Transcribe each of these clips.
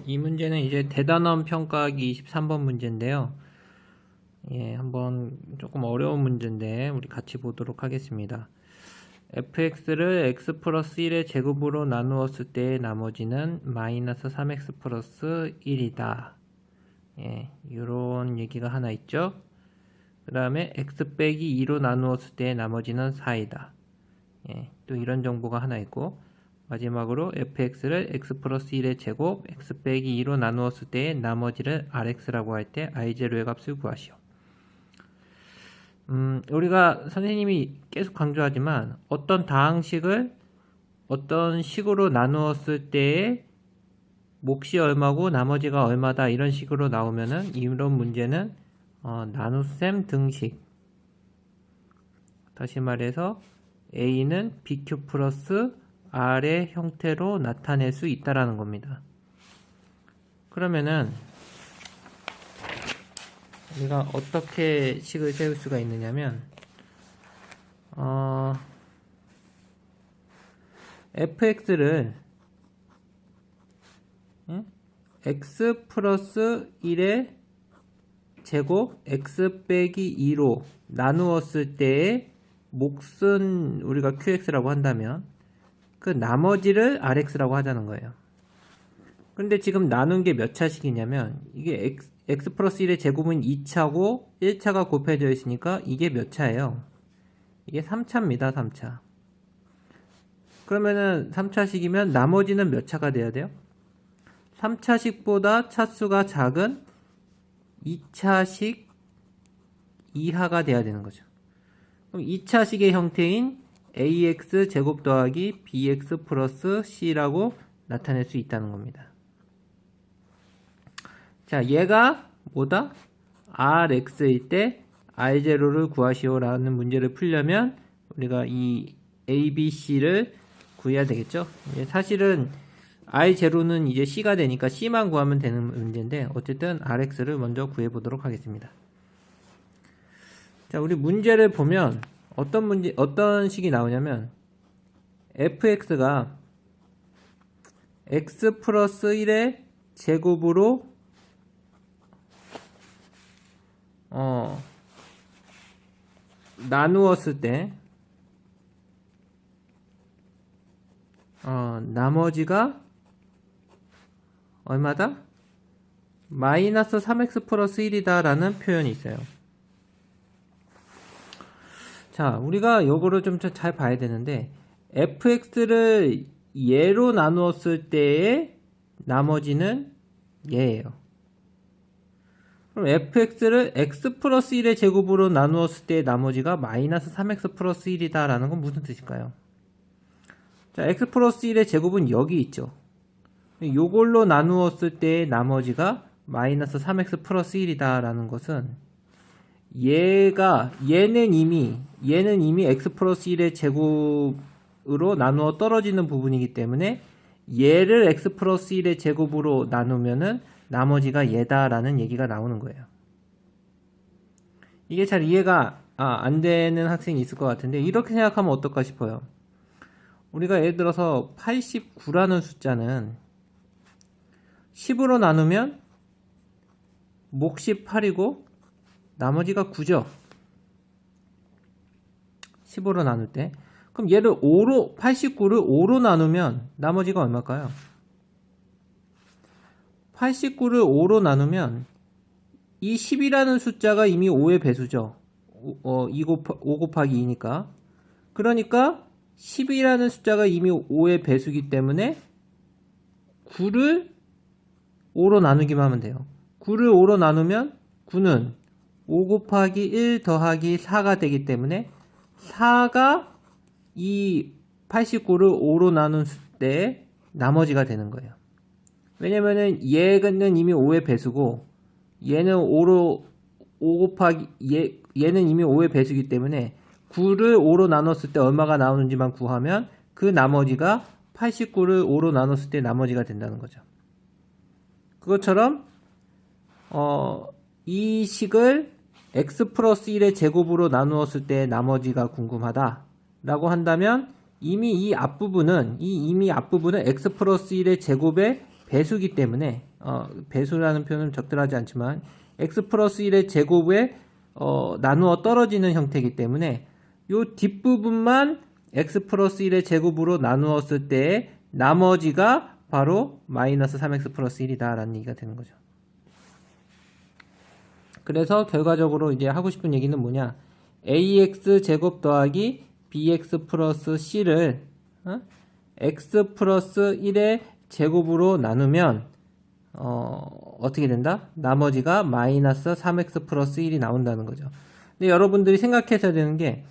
이 문제는 이제 대단원 평가하기 23번 문제인데요. 한번 조금 어려운 문제인데 우리 같이 보도록 하겠습니다. fx를 x 플러스 1의 제곱으로 나누었을 때의 나머지는 마이너스 3x 플러스 1이다. 이런 얘기가 하나 있죠. 그 다음에 x 빼기 2로 나누었을 때의 나머지는 4이다. 또 이런 정보가 하나 있고, 마지막으로 fx를 x 플러스 1의 제곱 x 빼기 2로 나누었을 때의 나머지를 rx라고 할 때 i0의 값을 구하시오. 우리가 선생님이 계속 강조하지만 어떤 다항식을 어떤 식으로 나누었을 때의 몫이 얼마고 나머지가 얼마다 이런 식으로 나오면은 이런 문제는 나눗셈 등식, 다시 말해서 a는 bq 플러스 r의 형태로 나타낼 수 있다라는 겁니다. 그러면은 우리가 어떻게 식을 세울 수가 있느냐면 fx를 x 플러스 1의 제곱 x 빼기 2로 나누었을 때의 몫은 우리가 qx라고 한다면 그 나머지를 rx라고 하자는 거예요. 근데 지금 나눈 게 몇 차식이냐면 이게 x 플러스 1의 제곱은 2차고 1차가 곱해져 있으니까 이게 몇 차예요? 이게 3차입니다. 3차. 그러면은 3차식이면 나머지는 몇 차가 돼야 돼요? 3차식보다 차수가 작은 2차식 이하가 돼야 되는 거죠. 그럼 2차식의 형태인 ax 제곱 더하기 bx 플러스 c라고 나타낼 수 있다는 겁니다. 자, 얘가 뭐다? rx일 때 r0를 구하시오라는 문제를 풀려면 우리가 이 a, b, c를 구해야 되겠죠? 사실은 r0는 이제 c가 되니까 c만 구하면 되는 문제인데 어쨌든 rx를 먼저 구해보도록 하겠습니다. 자, 우리 문제를 보면 어떤 식이 나오냐면 fx가 x 플러스 1의 제곱으로 나누었을 때 나머지가 얼마다? 마이너스 3x 플러스 1이다 라는 표현이 있어요. 자, 우리가 요거를 좀 잘 봐야 되는데 fx를 얘로 나누었을 때의 나머지는 얘예요. 그럼 fx를 x 플러스 1의 제곱으로 나누었을 때의 나머지가 마이너스 3x 플러스 1이다 라는 건 무슨 뜻일까요? 자, x 플러스 1의 제곱은 여기 있죠. 요걸로 나누었을 때의 나머지가 마이너스 3x 플러스 1이다 라는 것은 얘는 이미 x 플러스 1의 제곱으로 나누어 떨어지는 부분이기 때문에 얘를 x 플러스 1의 제곱으로 나누면은 나머지가 얘다라는 얘기가 나오는 거예요. 이게 잘 이해가 안 되는 학생이 있을 것 같은데 이렇게 생각하면 어떨까 싶어요. 우리가 예를 들어서 89라는 숫자는 10으로 나누면 몫이 8이고 나머지가 9죠. 15로 나눌 때. 그럼 얘를 89를 5로 나누면 나머지가 얼마일까요? 89를 5로 나누면 이 10이라는 숫자가 이미 5의 배수죠. 5 곱하기 2니까. 그러니까 10이라는 숫자가 이미 5의 배수이기 때문에 9를 5로 나누기만 하면 돼요. 9를 5로 나누면 9는 5 곱하기 1 더하기 4가 되기 때문에 4가 이 89를 5로 나눈 때 나머지가 되는 거예요. 왜냐면은 얘는 이미 5의 배수고 얘는 5 곱하기 얘는 이미 5의 배수이기 때문에 9를 5로 나눴을 때 얼마가 나오는지만 구하면 그 나머지가 89를 5로 나눴을 때 나머지가 된다는 거죠. 그것처럼 이 식을 x 플러스 1의 제곱으로 나누었을 때 나머지가 궁금하다 라고 한다면 이미 앞부분은 x 플러스 1의 제곱의 배수기 때문에 배수라는 표현은 적절하지 않지만 x 플러스 1의 제곱에 나누어 떨어지는 형태이기 때문에 요 뒷부분만 x 플러스 1의 제곱으로 나누었을 때 나머지가 바로 마이너스 3x 플러스 1이다 라는 얘기가 되는 거죠. 그래서 결과적으로 이제 하고 싶은 얘기는 뭐냐, ax 제곱 더하기 bx 플러스 c를 x 플러스 1의 제곱으로 나누면 어떻게 된다? 나머지가 마이너스 3x 플러스 1이 나온다는 거죠. 근데 여러분들이 생각하셔야 되는 게,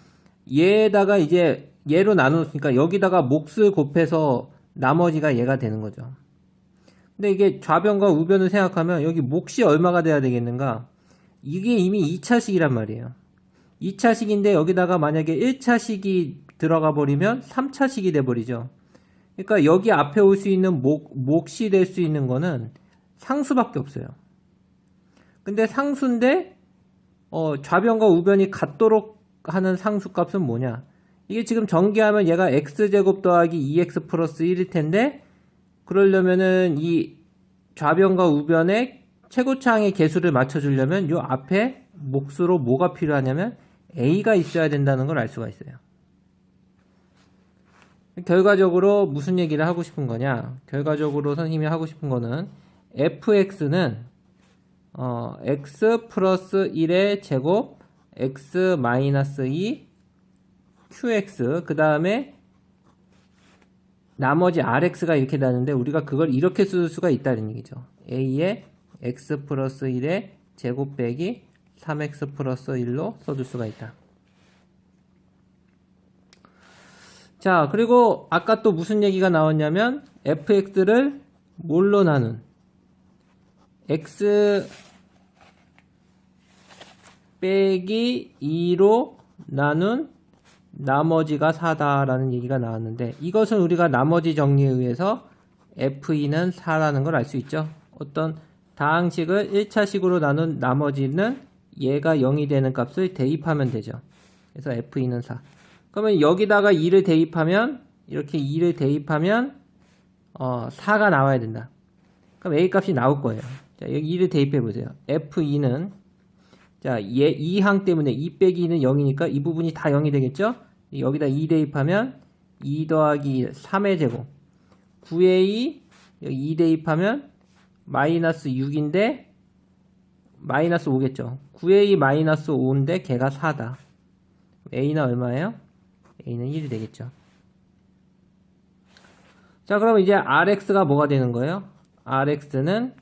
얘에다가 이제 얘로 나눴으니까 여기다가 몫을 곱해서 나머지가 얘가 되는 거죠. 근데 이게 좌변과 우변을 생각하면 여기 몫이 얼마가 돼야 되겠는가? 이게 이미 2차식이란 말이에요. 2차식인데 여기다가 만약에 1차식이 들어가 버리면 3차식이 돼 버리죠. 그러니까 여기 앞에 올 수 있는 몫이 될 수 있는 거는 상수밖에 없어요. 근데 상수인데 좌변과 우변이 같도록 하는 상수값은 뭐냐? 이게 지금 전개하면 얘가 x제곱 더하기 2x 플러스 1일 텐데, 그러려면은 이 좌변과 우변의 최고차항의 개수를 맞춰주려면 요 앞에 몫으로 뭐가 필요하냐면 a가 있어야 된다는 걸 알 수가 있어요. 결과적으로 무슨 얘기를 하고 싶은 거냐? 결과적으로 선생님이 하고 싶은 거는 fx는 x 플러스 1의 제곱 x 마이너스 2 qx 그 다음에 나머지 rx가 이렇게 나는데 우리가 그걸 이렇게 쓸 수가 있다는 얘기죠. a의 x 플러스 1의 제곱 빼기 3x 플러스 1로 써줄 수가 있다. 자, 그리고 아까 또 무슨 얘기가 나왔냐면 fx를 뭘로 나눈 x 빼기 2로 나눈 나머지가 4다라는 얘기가 나왔는데, 이것은 우리가 나머지 정리에 의해서 f2는 4라는 걸 알 수 있죠. 어떤 다항식을 1차식으로 나눈 나머지는 얘가 0이 되는 값을 대입하면 되죠. 그래서 f2는 4. 그러면 여기다가 2를 대입하면, 이렇게 2를 대입하면 4가 나와야 된다. 그럼 a 값이 나올 거예요. 자, 여기 2를 대입해 보세요. f2는 자, 얘 2항 때문에 2 빼기 2는 0이니까 이 부분이 다 0이 되겠죠? 여기다 2 대입하면 2 더하기 3의 제곱 9에 2 여기 2 대입하면 마이너스 6인데 마이너스 5겠죠. 9에 2 마이너스 5인데 걔가 4다. a는 얼마예요? a는 1이 되겠죠. 자, 그럼 이제 rx가 뭐가 되는 거예요? rx는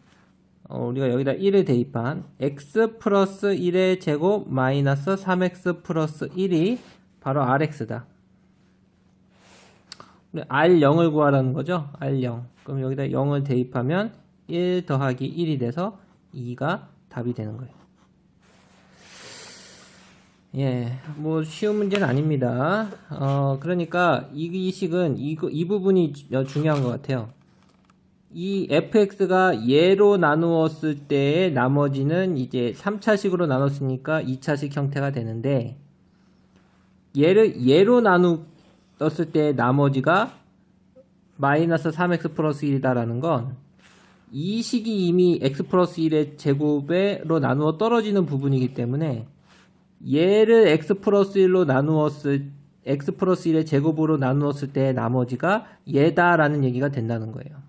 우리가 여기다 1을 대입한 x 플러스 1의 제곱 마이너스 3x 플러스 1이 바로 rx다. r0을 구하라는 거죠. r0. 그럼 여기다 0을 대입하면 1 더하기 1이 돼서 2가 답이 되는 거예요. 예, 뭐 쉬운 문제는 아닙니다. 그러니까 이 식은 이 부분이 중요한 것 같아요. 이 fx가 얘로 나누었을 때의 나머지는 이제 3차식으로 나눴으니까 2차식 형태가 되는데, 얘로 나누었을 때의 나머지가 마이너스 3x 플러스 1이다라는 건 이 식이 이미 x 플러스 1의 제곱으로 나누어 떨어지는 부분이기 때문에 얘를 x 플러스 1로 나누었을 x 플러스 1의 제곱으로 나누었을 때의 나머지가 얘다라는 얘기가 된다는 거예요.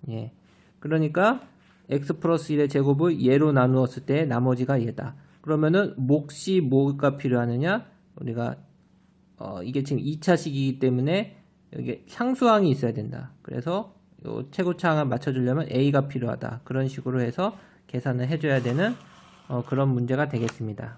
예. 그러니까 x 플러스 1의 제곱을 얘로 나누었을 때 나머지가 얘다. 그러면은 몫이 뭐가 필요하느냐? 우리가 이게 지금 2차식이기 때문에 여기 상수항이 있어야 된다. 그래서 요 최고차항을 맞춰주려면 a가 필요하다. 그런 식으로 해서 계산을 해줘야 되는 그런 문제가 되겠습니다.